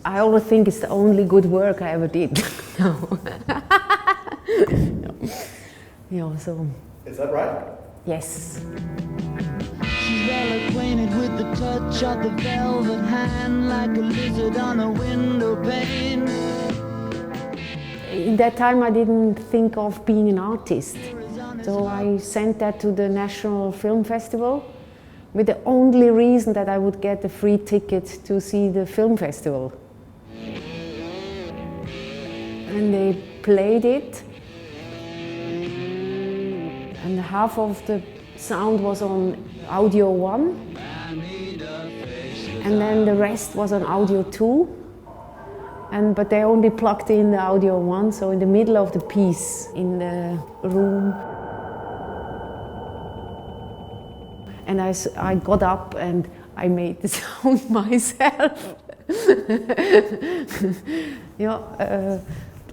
I always think it's the only good work I ever did. No. So. Is that right? Yes. She's well acquainted with the touch of the velvet hand, like a lizard on a window pane. In that time I didn't think of being an artist. So I sent that to the National Film Festival with the only reason that I would get a free ticket to see the film festival. And they played it. And half of the sound was on audio 1, and then the rest was on audio 2. But they only plugged in the audio 1, so in the middle of the piece, in the room. And I got up and I made the sound myself.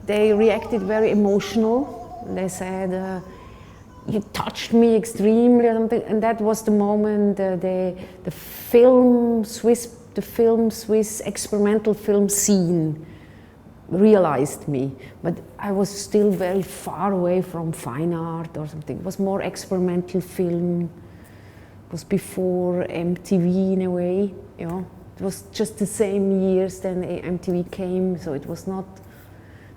They reacted very emotional. They said, you touched me extremely, or something. And that was the moment the Swiss experimental film scene realized me. But I was still very far away from fine art or something. It was more experimental film. It was before MTV in a way. It was just the same years then MTV came, so it was not.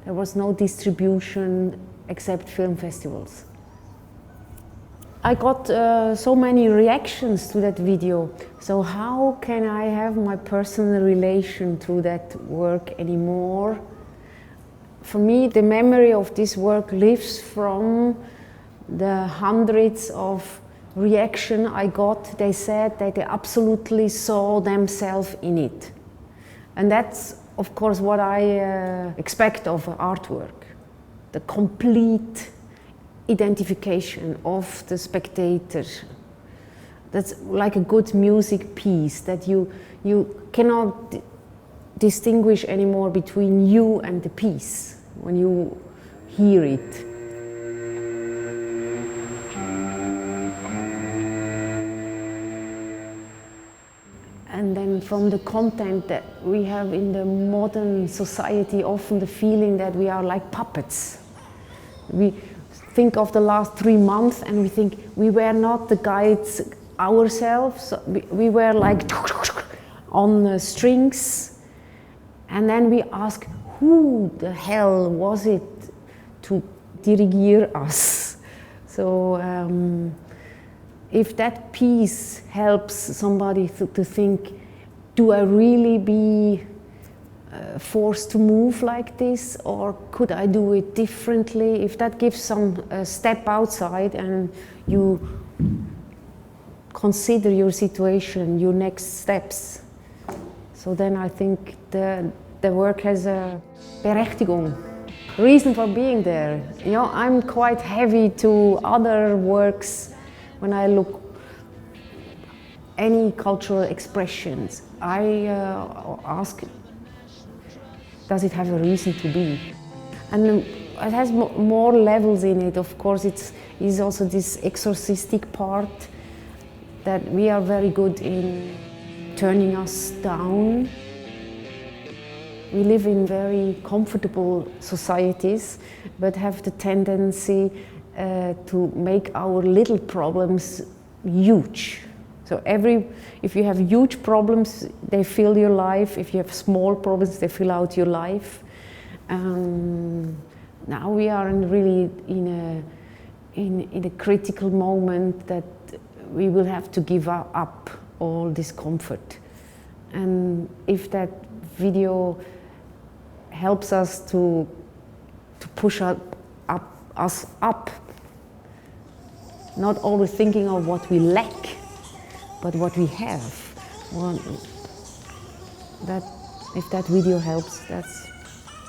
There was no distribution except film festivals. I got so many reactions to that video, so how can I have my personal relation to that work anymore? For me, the memory of this work lives from the hundreds of reactions I got. They said that they absolutely saw themselves in it. And that's, of course, what I expect of artwork, the complete identification of the spectator. That's like a good music piece, that you cannot distinguish anymore between you and the piece when you hear it. And then from the content that we have in the modern society, often the feeling that we are like puppets. We think of the last 3 months and we think we were not the guides ourselves. We were like on strings, and then we ask, who the hell was it to dirigere us? So if that piece helps somebody to think, do I really be forced to move like this, or could I do it differently? If that gives some step outside and you consider your situation, your next steps, so then I think the work has a Berechtigung, reason for being there. I'm quite heavy to other works when I look any cultural expressions. I ask, does it have a reason to be? And it has more levels in it. Of course, it's also this exorcistic part that we are very good in turning us down. We live in very comfortable societies, but have the tendency to make our little problems huge. So if you have huge problems, they fill your life. If you have small problems, they fill out your life. Now we are really in a critical moment that we will have to give up all this comfort. And if that video helps us to push us up, not always thinking of what we lack, but what we have. If that video helps, that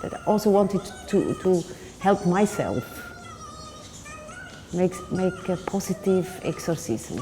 I also wanted to help myself, make a positive exorcism.